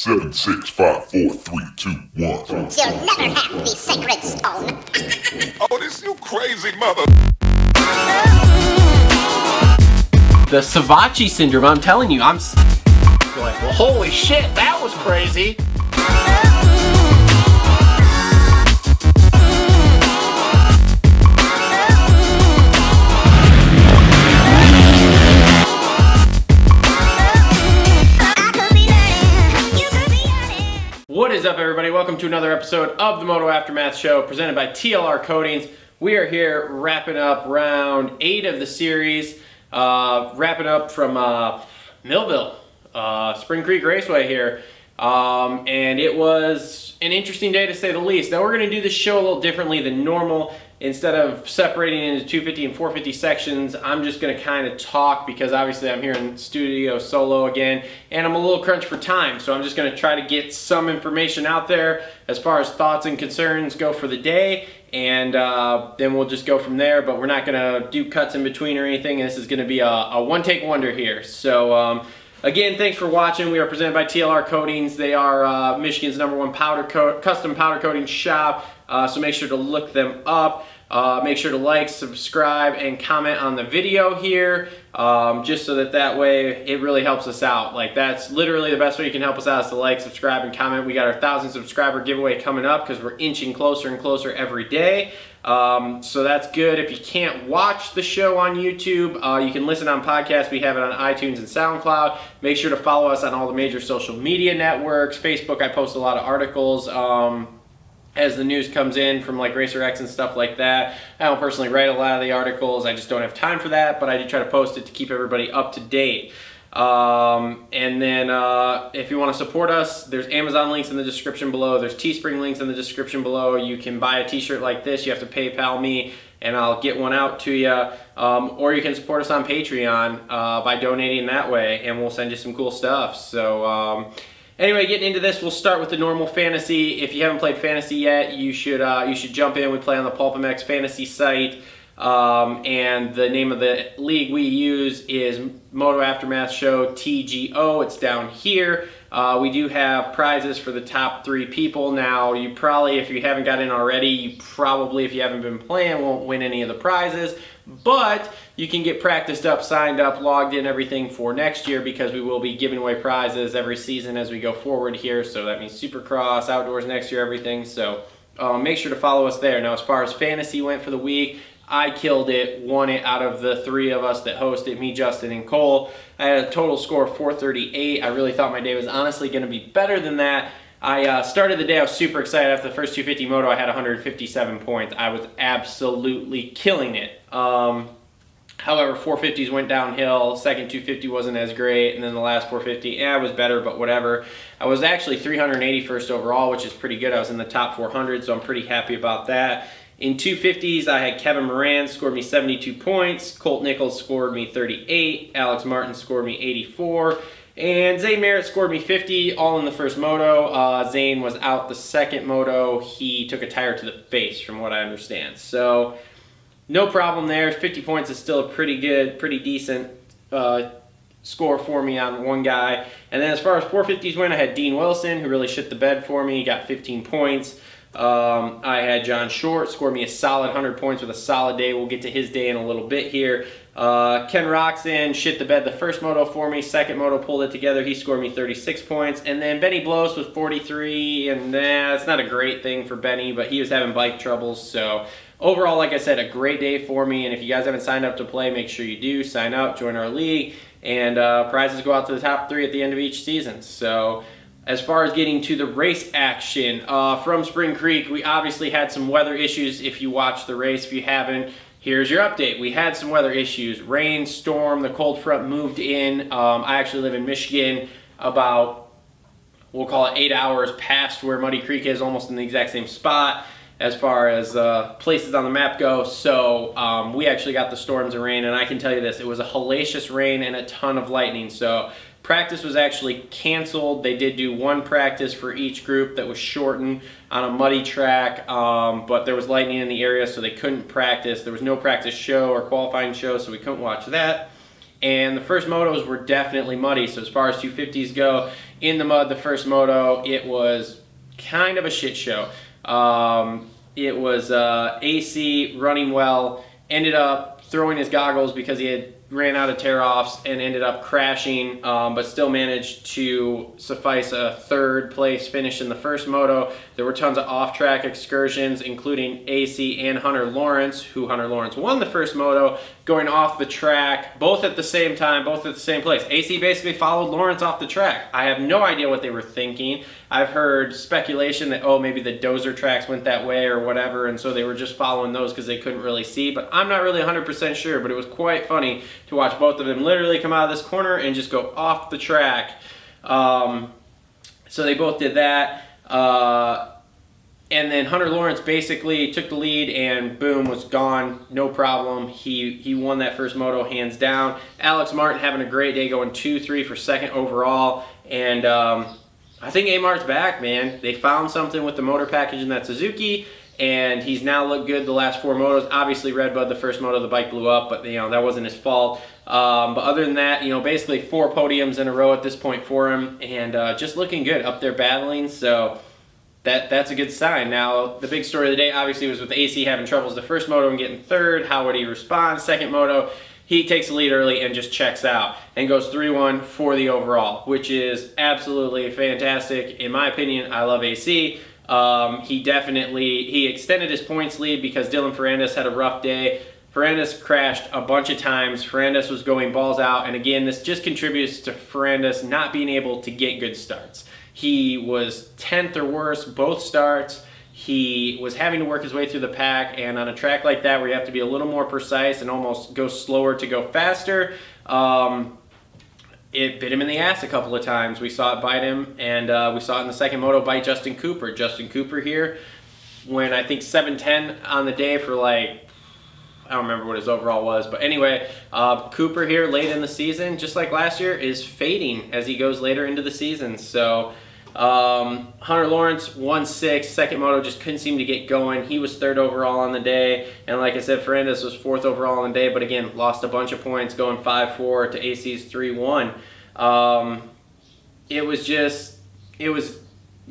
7, 6, 5, 4, 3, 2, 1. You'll never have the sacred stone. Oh, this you crazy mother. The Savachi syndrome, I'm telling you, I'm like, well, holy shit, that was crazy. What is up, everybody? Welcome to another episode of the Moto Aftermath Show presented by TLR Coatings. We are here wrapping up round 8 of the series, wrapping up from Millville, Spring Creek Raceway here. And it was an interesting day to say the least. Now we're going to do this show a little differently than normal. Instead of separating into 250 and 450 sections, I'm just going to kind of talk because obviously I'm here in studio solo again and I'm a little crunched for time. So I'm just going to try to get some information out there as far as thoughts and concerns go for the day, and then we'll just go from there. But we're not going to do cuts in between or anything. This is going to be a one-take wonder here. So again, thanks for watching. We are presented by TLR Coatings. They are Michigan's #1 custom powder coating shop. So make sure to look them up. Make sure to like, subscribe, and comment on the video here, just so that way it really helps us out. Like, that's literally the best way you can help us out is to like, subscribe, and comment. We got our 1,000 subscriber giveaway coming up because we're inching closer and closer every day. So that's good. If you can't watch the show on YouTube, you can listen on podcasts. We have it on iTunes and SoundCloud. Make sure to follow us on all the major social media networks. Facebook, I post a lot of articles as the news comes in from like Racer X and stuff like that. I don't personally write a lot of the articles. I just don't have time for that, but I do try to post it to keep everybody up to date. And then if you want to support us, there's Amazon links in the description below. There's Teespring links in the description below. You can buy a t-shirt like this. You have to PayPal me and I'll get one out to you. Or you can support us on Patreon by donating that way, and we'll send you some cool stuff. So anyway, getting into this, we'll start with the normal fantasy. If you haven't played fantasy yet, you should jump in. We play on the PulpMX fantasy site. And the name of the league we use is Moto Aftermath Show TGO. It's down here. We do have prizes for the top 3 people. Now, you probably, if you haven't got in already, you probably, if you haven't been playing, won't win any of the prizes. But you can get practiced up, signed up, logged in, everything for next year, because we will be giving away prizes every season as we go forward here. So that means Supercross, outdoors next year, everything. So make sure to follow us there. Now, as far as fantasy went for the week, I killed it, won it out of the 3 of us that hosted, me, Justin, and Cole. I had a total score of 438. I really thought my day was honestly going to be better than that. I started the day, I was super excited. After the first 250 moto, I had 157 points. I was absolutely killing it. However, 450s went downhill. Second 250 wasn't as great, and then the last 450, it was better, but whatever. I was actually 381st overall, which is pretty good. I was in the top 400, so I'm pretty happy about that. In 250s, I had Kevin Moran scored me 72 points, Colt Nichols scored me 38, Alex Martin scored me 84, and Zane Merritt scored me 50, all in the first moto. Zane was out the second moto. He took a tire to the face, from what I understand. So, no problem there. 50 points is still a pretty good, pretty decent score for me on one guy. And then as far as 450s went, I had Dean Wilson, who really shit the bed for me. He got 15 points. I had John Short scored me a solid 100 points with a solid day. We'll get to his day in a little bit here. Ken Roxon shit the bed the first moto for me. Second moto pulled it together. He scored me 36 points. And then Benny Blows with 43. And that's not a great thing for Benny, but he was having bike troubles. So overall, like I said, a great day for me. And if you guys haven't signed up to play, make sure you do. Sign up, join our league. And prizes go out to the top 3 at the end of each season. So as far as getting to the race action from Spring Creek, we obviously had some weather issues. If you watched the race, if you haven't, here's your update. We had some weather issues. Rain, storm, the cold front moved in. I actually live in Michigan, about, we'll call it 8 hours past where Muddy Creek is, almost in the exact same spot as far as places on the map go. So we actually got the storms and rain, and I can tell you this, it was a hellacious rain and a ton of lightning. So practice was actually canceled. They did do 1 practice for each group that was shortened on a muddy track, but there was lightning in the area, so they couldn't practice. There was no practice show or qualifying show, so we couldn't watch that. And the first motos were definitely muddy. So as far as 250s go, in the mud the first moto. It was kind of a shit show. It was AC running well, ended up throwing his goggles because he had ran out of tear-offs and ended up crashing, but still managed to suffice a third place finish in the first moto. There were tons of off-track excursions, including AC and Hunter Lawrence, who Hunter Lawrence won the first moto, going off the track, both at the same time, both at the same place. AC basically followed Lawrence off the track. I have no idea what they were thinking. I've heard speculation that, oh, maybe the dozer tracks went that way or whatever, and so they were just following those because they couldn't really see, but I'm not really 100% sure, but it was quite funny to watch both of them literally come out of this corner and just go off the track. So they both did that. And then Hunter Lawrence basically took the lead and boom, was gone, no problem. He won that first moto hands down. Alex Martin having a great day, going 2-3 for second overall. And I think A-Mart's back, man. They found something with the motor package in that Suzuki, and he's now looked good the last 4 motos. Obviously, Redbud, the first moto, the bike blew up, but that wasn't his fault. But other than that, basically 4 podiums in a row at this point for him, and just looking good up there battling. So that's a good sign. Now, the big story of the day obviously was with AC having troubles the first moto and getting third. How would he respond? Second moto, he takes the lead early and just checks out and goes 3-1 for the overall, which is absolutely fantastic. In my opinion, I love AC. He extended his points lead because Dylan Ferrandis had a rough day. Ferrandis crashed a bunch of times. Ferrandis was going balls out, and again, this just contributes to Ferrandis not being able to get good starts. He was 10th or worse both starts. He was having to work his way through the pack, and on a track like that where you have to be a little more precise and almost go slower to go faster, it bit him in the ass a couple of times. We saw it bite him, and we saw it in the second moto bite Justin Cooper. Justin Cooper here, when I think 7:10 on the day for I don't remember what his overall was, but anyway, Cooper here late in the season, just like last year, is fading as he goes later into the season. So Hunter Lawrence 1-6, second moto, just couldn't seem to get going. He was 3rd overall on the day, and like I said, Ferrandis was 4th overall on the day, but again, lost a bunch of points, going 5-4 to AC's 3-1. It was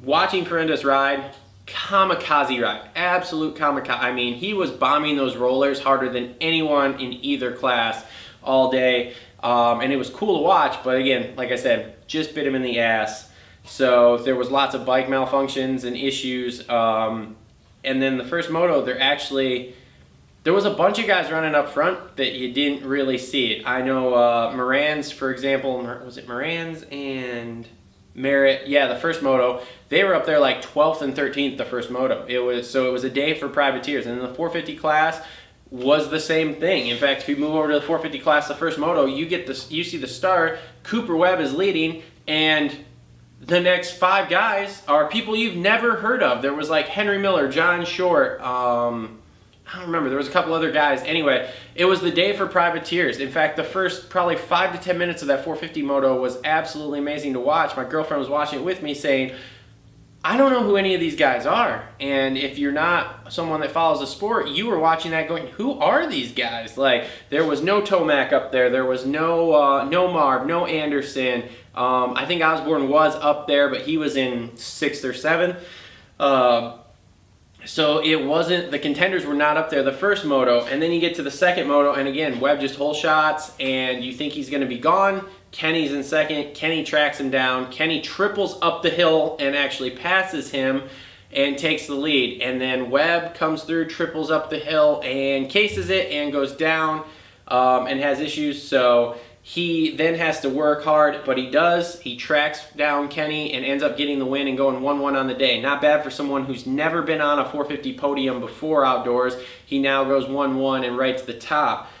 watching Ferrandis ride, kamikaze ride, absolute kamikaze. I mean, he was bombing those rollers harder than anyone in either class all day, and it was cool to watch, but again, like I said, just bit him in the ass. So there was lots of bike malfunctions and issues, and then the first moto, there was a bunch of guys running up front that you didn't really see it. I know Moran's, for example, was it Moran's and Merritt? Yeah, the first moto, they were up there like 12th and 13th the first moto. It was a day for privateers, and then the 450 class was the same thing. In fact, if you move over to the 450 class, the first moto, you see the start. Cooper Webb is leading, and the next 5 guys are people you've never heard of. There was like Henry Miller, John Short, I don't remember, there was a couple other guys. Anyway, it was the day for privateers. In fact, the first probably 5 to 10 minutes of that 450 moto was absolutely amazing to watch. My girlfriend was watching it with me saying, I don't know who any of these guys are. And if you're not someone that follows the sport, you were watching that going, who are these guys? Like, there was no Tomac up there. There was no Marv, no Anderson. I think Osborne was up there, but he was in 6th or 7th. So it wasn't, the contenders were not up there the first moto, and then you get to the second moto, and again, Webb just hole shots, and you think he's going to be gone. Kenny's in second. Kenny tracks him down. Kenny triples up the hill and actually passes him and takes the lead. And then Webb comes through, triples up the hill, and cases it and goes down and has issues. So he then has to work hard, but he does. He tracks down Kenny and ends up getting the win and going 1-1 on the day. Not bad for someone who's never been on a 450 podium before outdoors. He now goes 1-1 and right to the top.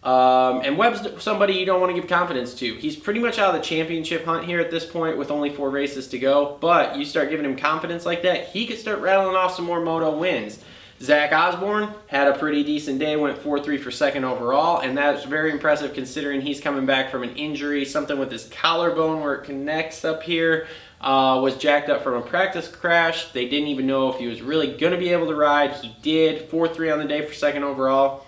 And Webb's somebody you don't want to give confidence to. He's pretty much out of the championship hunt here at this point with only 4 races to go, but you start giving him confidence like that, he could start rattling off some more moto wins. Zach Osborne had a pretty decent day, went 4-3 for second overall, and that's very impressive considering he's coming back from an injury, something with his collarbone where it connects up here, was jacked up from a practice crash. They didn't even know if he was really going to be able to ride. He did, 4-3 on the day for second overall.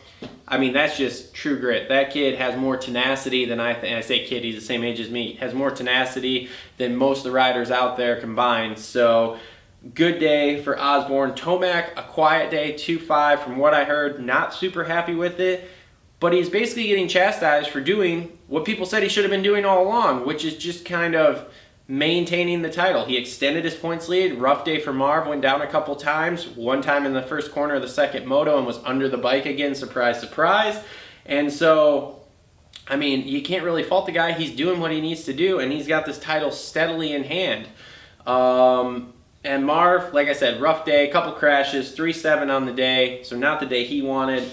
I mean, that's just true grit. That kid has more tenacity than I say kid, he's the same age as me, has more tenacity than most of the riders out there combined. So good day for Osborne. Tomac, a quiet day, 2.5. From what I heard, not super happy with it, but he's basically getting chastised for doing what people said he should have been doing all along, which is just kind of maintaining the title. He extended his points lead. Rough day for Marv, went down a couple times. One time in the first corner of the second moto and was under the bike again. Surprise, surprise. And so, I mean, you can't really fault the guy. He's doing what he needs to do, and he's got this title steadily in hand. And Marv, like I said, rough day, couple crashes, 3.7 on the day, so not the day he wanted.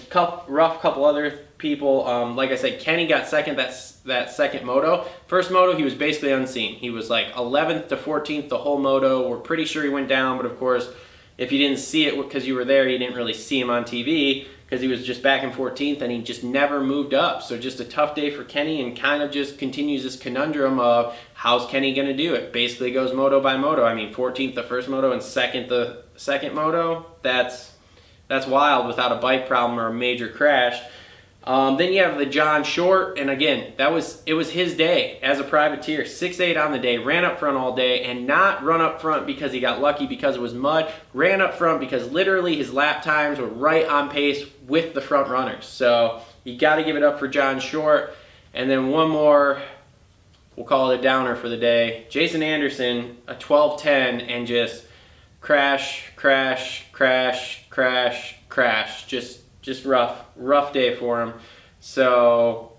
Rough couple other people. Like I said, Kenny got second that second moto. First moto, he was basically unseen. He was like 11th to 14th the whole moto. We're pretty sure he went down, but of course, if you didn't see it because you were there, you didn't really see him on TV because he was just back in 14th and he just never moved up. So just a tough day for Kenny, and kind of just continues this conundrum of how's Kenny going to do it. Basically goes moto by moto. I mean, 14th the first moto and second the second moto. That's wild without a bike problem or a major crash. Then you have the John Short, and again, it was his day as a privateer. 6.8 on the day, ran up front all day, and not run up front because he got lucky because it was mud. Ran up front because literally his lap times were right on pace with the front runners. So you got to give it up for John Short. And then one more, we'll call it a downer for the day. Jason Anderson, a 12.10, and just crash, crash, crash, crash, crash. Just rough day for him. So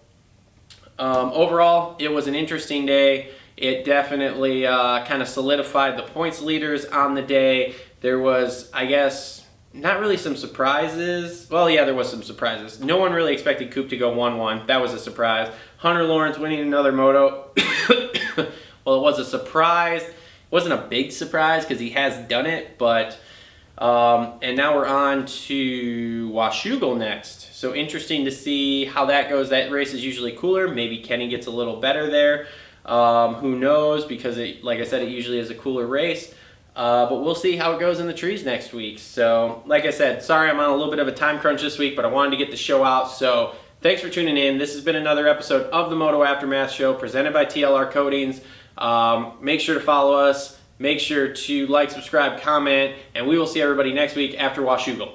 overall, it was an interesting day. It definitely kind of solidified the points leaders on the day. There was, I guess, not really some surprises. Well, yeah, there was some surprises. No one really expected Coop to go 1-1. That was a surprise. Hunter Lawrence winning another moto. Well, it was a surprise. It wasn't a big surprise because he has done it, but and now we're on to Washougal next. So interesting to see how that goes. That race is usually cooler. Maybe Kenny gets a little better there. Who knows? Because like I said, it usually is a cooler race. But we'll see how it goes in the trees next week. So like I said, sorry I'm on a little bit of a time crunch this week, but I wanted to get the show out. So thanks for tuning in. This has been another episode of the Moto Aftermath Show presented by TLR Coatings. Make sure to follow us. Make sure to like, subscribe, comment, and we will see everybody next week after Washougal.